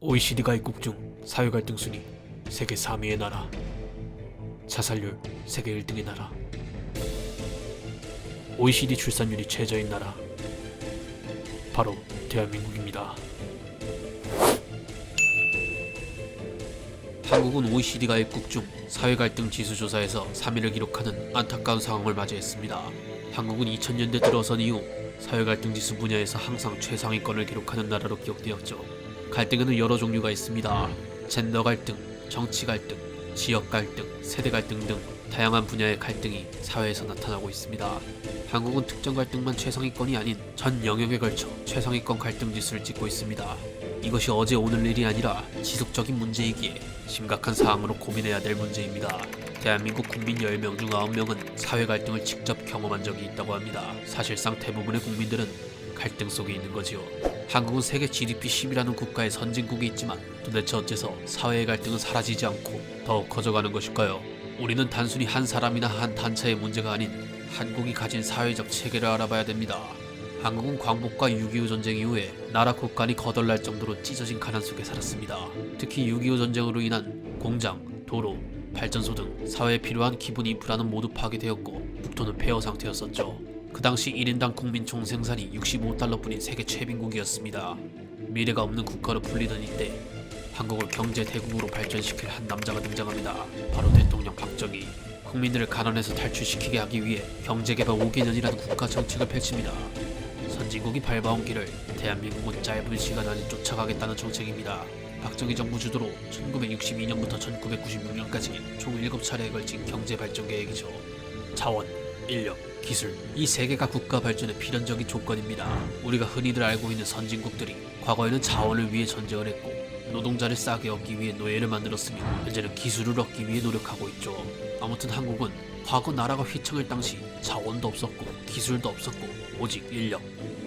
OECD 가입국 중 사회 갈등 순위 세계 3위의 나라, 자살률 세계 1등의 나라, OECD 출산율이 최저인 나라, 바로 대한민국입니다. 한국은 OECD 가입국 중 사회 갈등 지수 조사에서 3위를 기록하는 안타까운 상황을 맞이했습니다. 한국은 2000년대 들어선 이후 사회 갈등 지수 분야에서 항상 최상위권을 기록하는 나라로 기억되었죠. 갈등에는 여러 종류가 있습니다. 젠더 갈등, 정치 갈등, 지역 갈등, 세대 갈등 등 다양한 분야의 갈등이 사회에서 나타나고 있습니다. 한국은 특정 갈등만 최상위권이 아닌 전 영역에 걸쳐 최상위권 갈등 지수를 찍고 있습니다. 이것이 어제 오늘 일이 아니라 지속적인 문제이기에 심각한 사항으로 고민해야 될 문제입니다. 대한민국 국민 10명 중 9명은 사회 갈등을 직접 경험한 적이 있다고 합니다. 사실상 대부분의 국민들은 갈등 속에 있는 거지요. 한국은 세계 GDP 10위라는 국가의 선진국이 있지만 도대체 어째서 사회의 갈등은 사라지지 않고 더욱 커져가는 것일까요? 우리는 단순히 한 사람이나 한 단체의 문제가 아닌 한국이 가진 사회적 체계를 알아봐야 됩니다. 한국은 광복과 6.25 전쟁 이후에 나라 국간이 거덜날 정도로 찢어진 가난 속에 살았습니다. 특히 6.25 전쟁으로 인한 공장, 도로, 발전소 등 사회에 필요한 기본 인프라는 모두 파괴되었고 국토는 폐허 상태였었죠. 그 당시 1인당 국민 총생산이 65달러뿐인 세계 최빈국이었습니다. 미래가 없는 국가로 불리던 이때 한국을 경제 대국으로 발전시킬 한 남자가 등장합니다. 바로 대통령 박정희. 국민들을 가난에서 탈출시키게 하기 위해 경제개발 5개년이라는 국가 정책을 펼칩니다. 선진국이 밟아온 길을 대한민국은 짧은 시간 안에 쫓아가겠다는 정책입니다. 박정희 정부 주도로 1962년부터 1996년까지 총 7차례에 걸친 경제발전 계획이죠. 자원, 인력, 기술, 이 세 개가 국가 발전의 필연적인 조건입니다. 우리가 흔히들 알고 있는 선진국들이 과거에는 자원을 위해 전쟁을 했고 노동자를 싸게 얻기 위해 노예를 만들었으며 현재는 기술을 얻기 위해 노력하고 있죠. 아무튼 한국은 과거 나라가 휘청할 당시 자원도 없었고 기술도 없었고 오직 인력,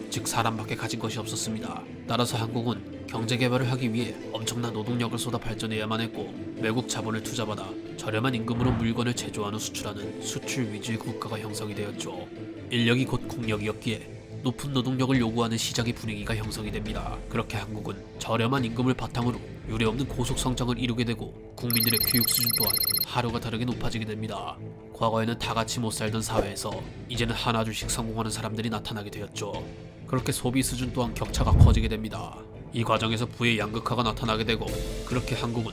즉 사람밖에 가진 것이 없었습니다. 따라서 한국은 경제개발을 하기 위해 엄청난 노동력을 쏟아 발전해야만 했고 외국 자본을 투자받아 저렴한 임금으로 물건을 제조하는 수출하는 수출 위주의 국가가 형성이 되었죠. 인력이 곧 국력이었기에 높은 노동력을 요구하는 시장의 분위기가 형성이 됩니다. 그렇게 한국은 저렴한 임금을 바탕으로 유례없는 고속 성장을 이루게 되고 국민들의 교육 수준 또한 하루가 다르게 높아지게 됩니다. 과거에는 다 같이 못 살던 사회에서 이제는 하나둘씩 성공하는 사람들이 나타나게 되었죠. 그렇게 소비 수준 또한 격차가 커지게 됩니다. 이 과정에서 부의 양극화가 나타나게 되고 그렇게 한국은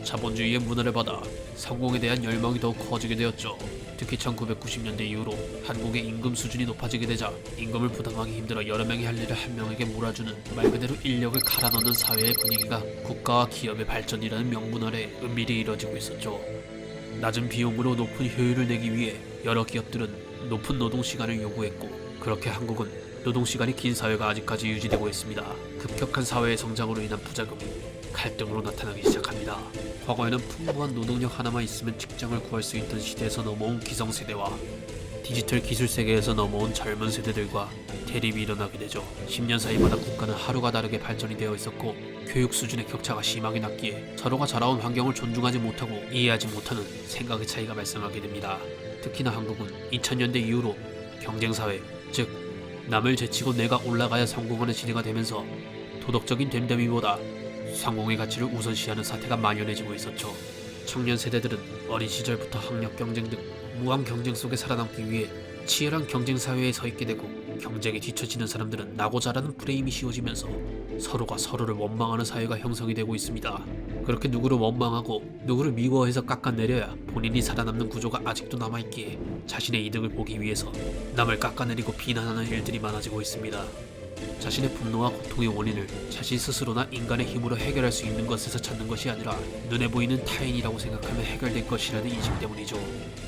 자본주의의 문화를 받아 성공에 대한 열망이 더욱 커지게 되었죠. 특히 1990년대 이후로 한국의 임금 수준이 높아지게 되자 임금을 부담하기 힘들어 여러 명이 할 일을 한 명에게 몰아주는 말 그대로 인력을 갈아 넣는 사회의 분위기가 국가와 기업의 발전이라는 명분 아래 은밀히 이뤄지고 있었죠. 낮은 비용으로 높은 효율을 내기 위해 여러 기업들은 높은 노동시간을 요구했고 그렇게 한국은 노동시간이 긴 사회가 아직까지 유지되고 있습니다. 급격한 사회의 성장으로 인한 부작용이 갈등으로 나타나기 시작합니다. 과거에는 풍부한 노동력 하나만 있으면 직장을 구할 수 있던 시대에서 넘어온 기성세대와 디지털 기술 세계에서 넘어온 젊은 세대들과 대립이 일어나게 되죠. 10년 사이마다 국가는 하루가 다르게 발전이 되어 있었고 교육 수준의 격차가 심하게 났기에 서로가 자라온 환경을 존중하지 못하고 이해하지 못하는 생각의 차이가 발생하게 됩니다. 특히나 한국은 2000년대 이후로 경쟁사회, 즉 남을 제치고 내가 올라가야 성공하는 시대가 되면서 도덕적인 됨됨이보다 성공의 가치를 우선시하는 사태가 만연해지고 있었죠. 청년 세대들은 어린 시절부터 학력 경쟁 등 무한 경쟁 속에 살아남기 위해 치열한 경쟁 사회에 서 있게 되고 경쟁에 뒤처지는 사람들은 나고 자라는 프레임이 씌워지면서 서로가 서로를 원망하는 사회가 형성이 되고 있습니다. 그렇게 누구를 원망하고 누구를 미워해서 깎아내려야 본인이 살아남는 구조가 아직도 남아있기에 자신의 이득을 보기 위해서 남을 깎아내리고 비난하는 일들이 많아지고 있습니다. 자신의 분노와 고통의 원인을 자신 스스로나 인간의 힘으로 해결할 수 있는 것에서 찾는 것이 아니라 눈에 보이는 타인이라고 생각하면 해결될 것이라는 인식 때문이죠.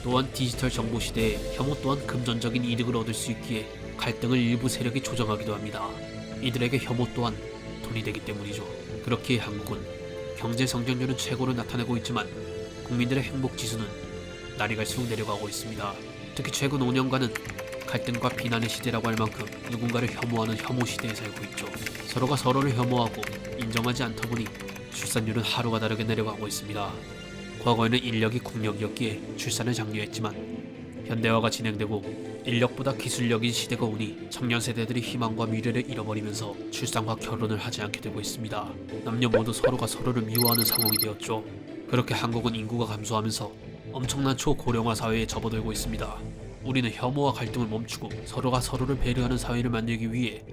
또한 디지털 정보 시대에 혐오 또한 금전적인 이득을 얻을 수 있기에 갈등을 일부 세력이 조정하기도 합니다. 이들에게 혐오 또한 돈이 되기 때문이죠. 그렇기에 한국은 경제 성장률은 최고를 나타내고 있지만 국민들의 행복 지수는 날이 갈수록 내려가고 있습니다. 특히 최근 5년간은 갈등과 비난의 시대라고 할 만큼 누군가를 혐오하는 혐오 시대에 살고 있죠. 서로가 서로를 혐오하고 인정하지 않다 보니 출산율은 하루가 다르게 내려가고 있습니다. 과거에는 인력이 국력이었기에 출산을 장려했지만 현대화가 진행되고 인력보다 기술력인 시대가 오니 청년 세대들이 희망과 미래를 잃어버리면서 출산과 결혼을 하지 않게 되고 있습니다. 남녀 모두 서로가 서로를 미워하는 상황이 되었죠. 그렇게 한국은 인구가 감소하면서 엄청난 초고령화 사회에 접어들고 있습니다. 우리는 혐오와 갈등을 멈추고 서로가 서로를 배려하는 사회를 만들기 위해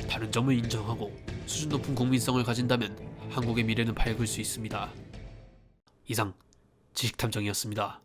다른 점을 인정하고 수준 높은 국민성을 가진다면 한국의 미래는 밝을 수 있습니다. 이상 지식탐정이었습니다.